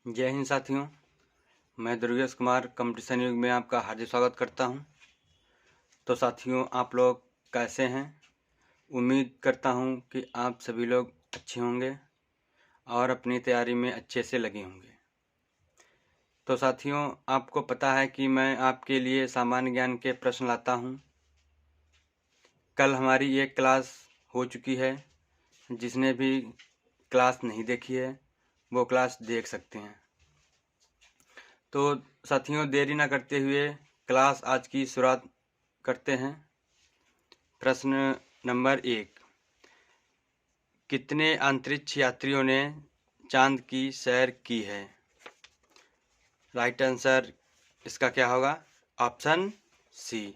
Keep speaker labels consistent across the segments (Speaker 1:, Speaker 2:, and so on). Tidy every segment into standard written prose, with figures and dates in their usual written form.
Speaker 1: जय हिंद साथियों, मैं दुर्गेश कुमार कंपटीशन युग में आपका हार्दिक स्वागत करता हूं। तो साथियों, आप लोग कैसे हैं? उम्मीद करता हूं कि आप सभी लोग अच्छे होंगे और अपनी तैयारी में अच्छे से लगे होंगे। तो साथियों, आपको पता है कि मैं आपके लिए सामान्य ज्ञान के प्रश्न लाता हूं। कल हमारी एक क्लास हो चुकी है। जिसने भी क्लास नहीं देखी है वो क्लास देख सकते हैं। तो साथियों, देरी ना करते हुए क्लास आज की शुरुआत करते हैं। प्रश्न नंबर 1, कितने अंतरिक्ष यात्रियों ने चांद की सैर की है? राइट आंसर इसका क्या होगा? ऑप्शन सी,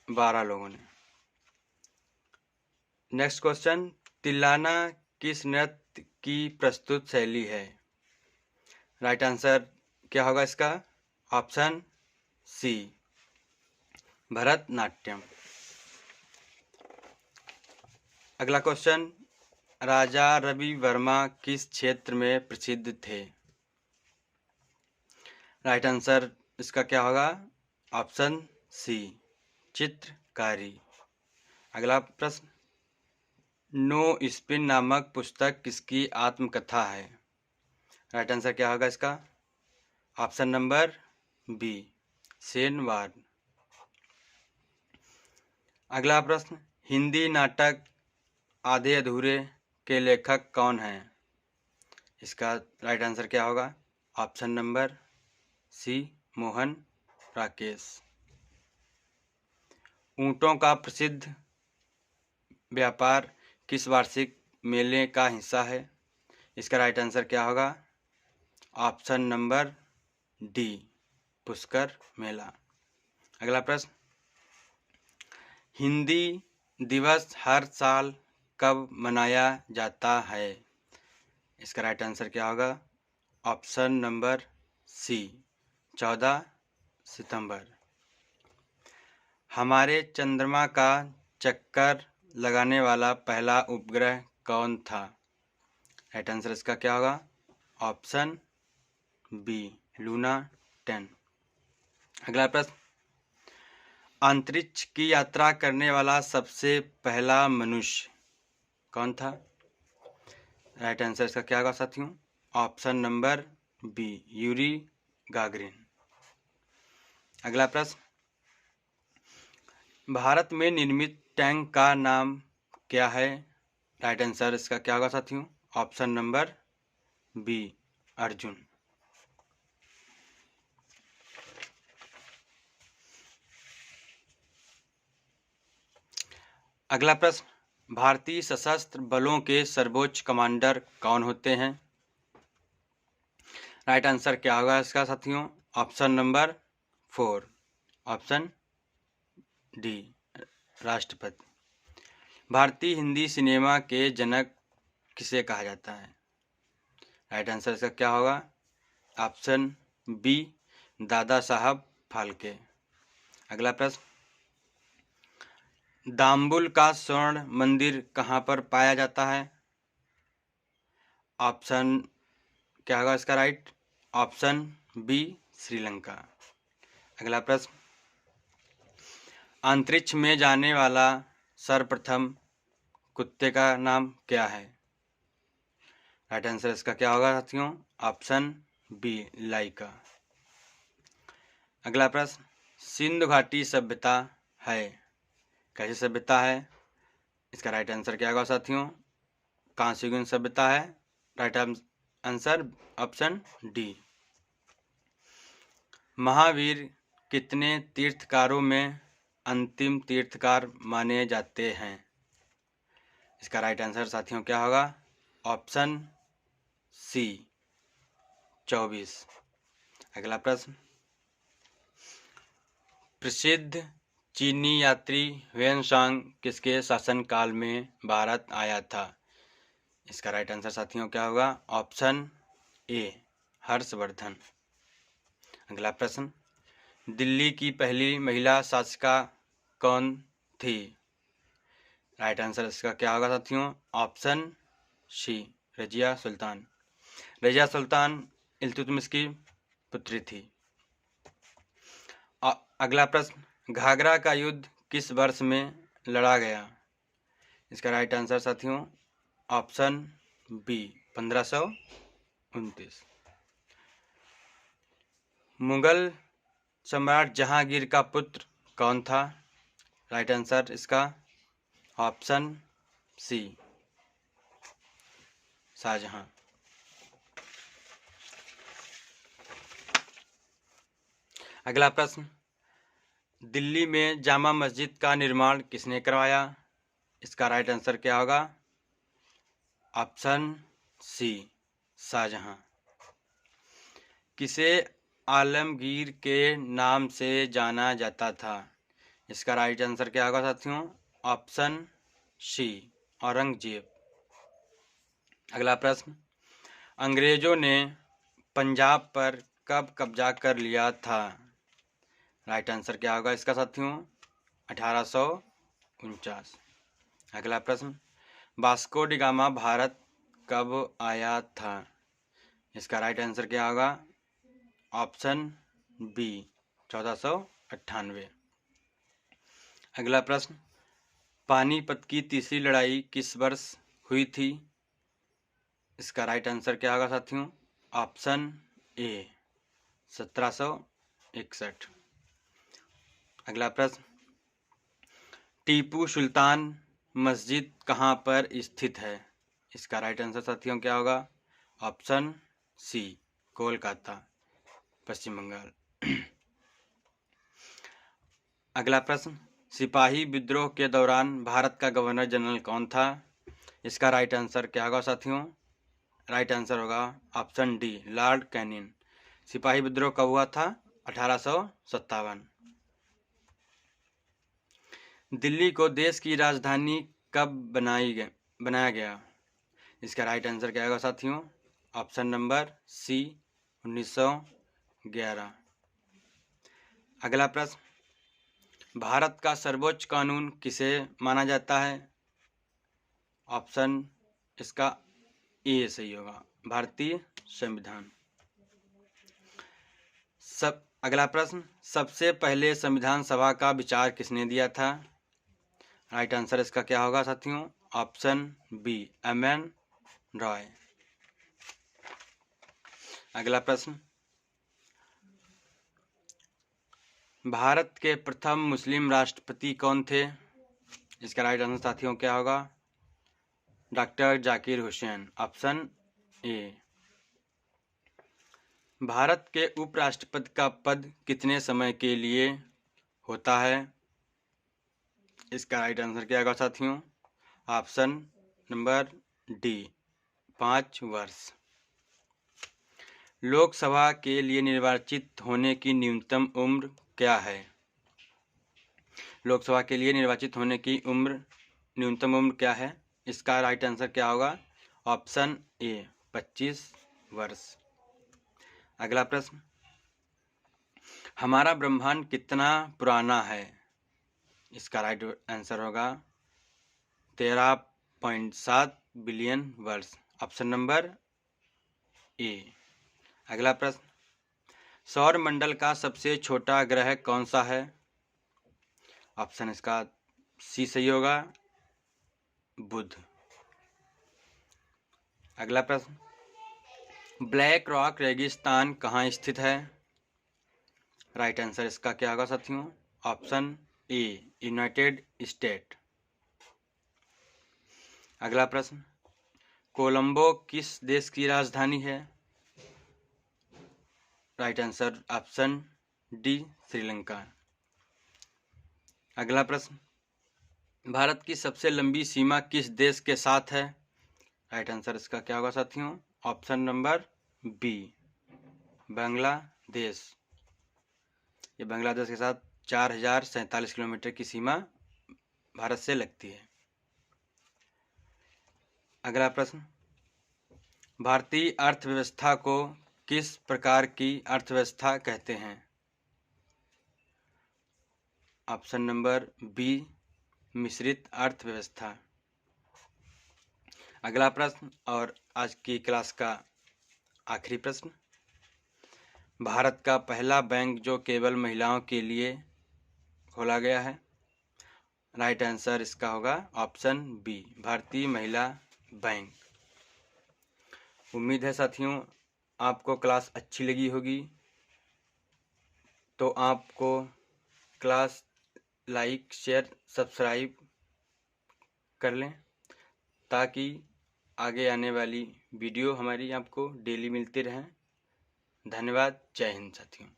Speaker 1: 12 लोगों ने। नेक्स्ट क्वेश्चन, तिल्लाना किस नृत्य की प्रस्तुत शैली है? राइट आंसर क्या होगा इसका? Option C, Bharatanatyam. अगला क्वेश्चन, राजा रवि वर्मा किस क्षेत्र में प्रसिद्ध थे? राइट आंसर इसका क्या होगा? ऑप्शन सी, चित्रकारी। अगला प्रश्न, नो स्पिन नामक पुस्तक किसकी आत्मकथा है? राइट आंसर क्या होगा इसका? Option number B, Shane Warne. अगला प्रश्न, हिंदी नाटक आधे अधूरे के लेखक कौन हैं? इसका राइट आंसर क्या होगा? Option number C, Mohan Rakesh. ऊंटों का प्रसिद्ध व्यापार किस वार्षिक मेले का हिस्सा है? इसका राइट आंसर क्या होगा? ऑप्शन नंबर डी, पुष्कर मेला। अगला प्रश्न, हिंदी दिवस हर साल कब मनाया जाता है? इसका राइट आंसर क्या होगा? ऑप्शन नंबर सी, 14 सितंबर। हमारे चंद्रमा का चक्कर लगाने वाला पहला उपग्रह कौन था? राइट आंसर इसका क्या होगा? Option B, Luna 10। अगला प्रश्न, अंतरिक्ष की यात्रा करने वाला सबसे पहला मनुष्य कौन था? राइट आंसर इसका क्या होगा साथियों? Option number B, Yuri Gagarin. अगला प्रश्न, भारत में निर्मित टैंक का नाम क्या है? राइट आंसर इसका क्या होगा साथियों? Option number B, Arjun. अगला प्रश्न, भारतीय सशस्त्र बलों के सर्वोच्च कमांडर कौन होते हैं? राइट आंसर क्या होगा इसका साथियों? ऑप्शन नंबर 4, ऑप्शन डी, राष्ट्रपति। भारतीय हिंदी सिनेमा के जनक किसे कहा जाता है? राइट आंसर इसका क्या होगा? Option B, Dada Saheb Phalke. अगला प्रश्न, दाम्बुल का स्वर्ण मंदिर कहाँ पर पाया जाता है? ऑप्शन क्या होगा इसका राइट? Option B, Sri Lanka. अगला प्रश्न, अंतरिक्ष में जाने वाला सर्वप्रथम कुत्ते का नाम क्या है? राइट आंसर इसका क्या होगा साथियों? ऑप्शन बी, लाइका। अगला प्रश्न, सिंधु घाटी सभ्यता है कैसी सभ्यता है? इसका राइट आंसर क्या होगा साथियों? कांस्ययुगीन सभ्यता है। Right answer option D. Mahavir कितने तीर्थकारों में अंतिम तीर्थकार माने जाते हैं? इसका राइट आंसर साथियों क्या होगा? Option C, 24। अगला प्रश्न, प्रसिद्ध चीनी यात्री हुएनसांग किसके शासनकाल में भारत आया था? इसका राइट आंसर साथियों क्या होगा? Option A, Harshvardhan. अगला प्रश्न, दिल्ली की पहली महिला शासिका कौन थी? राइट आंसर इसका क्या होगा साथियों? ऑप्शन सी, रजिया सुल्तान। रजिया सुल्तान इल्तुतमिश की पुत्री थी। अगला प्रश्न, घाघरा का युद्ध किस वर्ष में लड़ा गया? इसका राइट आंसर साथियों ऑप्शन बी 1529। मुगल सम्राट जहांगीर का पुत्र कौन था? राइट आंसर इसका ऑप्शन सी शाहजहां। अगला प्रश्न, दिल्ली में जामा मस्जिद का निर्माण किसने करवाया? इसका राइट आंसर क्या होगा? Option C Shah Jahan. किसे आलमगीर के नाम से जाना जाता था? इसका राइट आंसर क्या होगा साथियों? Option C Aurangzeb. अगला प्रश्न, अंग्रेजों ने पंजाब पर कब कब्जा कर लिया था? राइट आंसर क्या होगा इसका साथियों? 1849। अगला प्रश्न, वास्को डी गामा भारत कब आया था? इसका राइट आंसर क्या होगा? Option B 1498। अगला प्रश्न, पानीपत की तीसरी लड़ाई किस वर्ष हुई थी? इसका राइट आंसर क्या होगा साथियों? Option A 1761। अगला प्रश्न, टीपू सुल्तान मस्जिद कहाँ पर स्थित है? इसका राइट आंसर साथियों क्या होगा? ऑप्शन सी कोलकाता पश्चिम बंगाल। अगला प्रश्न, सिपाही विद्रोह के दौरान भारत का गवर्नर जनरल कौन था? इसका राइट आंसर क्या होगा साथियों? राइट आंसर होगा ऑप्शन डी लॉर्ड कैनिंग। सिपाही विद्रोह कब हुआ था? 1857। दिल्ली को देश की राजधानी कब बनाया गया? इसका राइट आंसर क्या होगा साथियों? Option number C 1911। अगला प्रश्न, भारत का सर्वोच्च कानून किसे माना जाता है? ऑप्शन इसका ए सही होगा, भारतीय संविधान। अगला प्रश्न, सबसे पहले संविधान सभा का विचार किसने दिया था? राइट आंसर इसका क्या होगा साथियों? Option B M N. रॉय। अगला प्रश्न, भारत के प्रथम मुस्लिम राष्ट्रपति कौन थे? इसका राइट आंसर साथियों क्या होगा? Doctor Zakir Hussain option A. Bharat के उपराष्ट्रपति का पद कितने समय के लिए होता है? इसका राइट आंसर क्या होगा साथियों? ऑप्शन नंबर डी 5 वर्ष। लोकसभा के लिए निर्वाचित होने की न्यूनतम उम्र क्या है? लोकसभा के लिए निर्वाचित होने की न्यूनतम उम्र क्या है? इसका राइट आंसर क्या होगा? ऑप्शन ए 25 वर्ष। अगला प्रश्न, हमारा ब्रह्मांड कितना पुराना है? इसका राइट आंसर होगा 13.7 बिलियन वर्ष, ऑप्शन नंबर ए। अगला प्रश्न, सौर मंडल का सबसे छोटा ग्रह कौन सा है? ऑप्शन इसका सी सही होगा, बुध। अगला प्रश्न, ब्लैक रॉक रेगिस्तान कहाँ स्थित है? राइट आंसर इसका क्या होगा साथियों? Option A United state. अगला प्रश्न, कोलंबो किस देश की राजधानी है? Right answer option D Sri Lanka. अगला प्रश्न, भारत की सबसे लंबी सीमा किस देश के साथ है? राइट आंसर इसका क्या होगा साथियों? Option number B Bangladesh. ये बांग्लादेश के साथ 4047 किलोमीटर की सीमा भारत से लगती है। अगला प्रश्न, भारतीय अर्थव्यवस्था को किस प्रकार की अर्थव्यवस्था कहते हैं? ऑप्शन नंबर बी मिश्रित अर्थव्यवस्था। अगला प्रश्न और आज की क्लास का आखिरी प्रश्न, भारत का पहला बैंक जो केवल महिलाओं के लिए खोला गया है? राइट आंसर इसका होगा ऑप्शन बी, भारतीय महिला बैंक। उम्मीद है साथियों आपको क्लास अच्छी लगी होगी, तो आपको क्लास लाइक शेयर सब्सक्राइब कर लें ताकि आगे आने वाली वीडियो हमारी आपको डेली मिलती रहें। धन्यवाद। जय हिंद साथियों।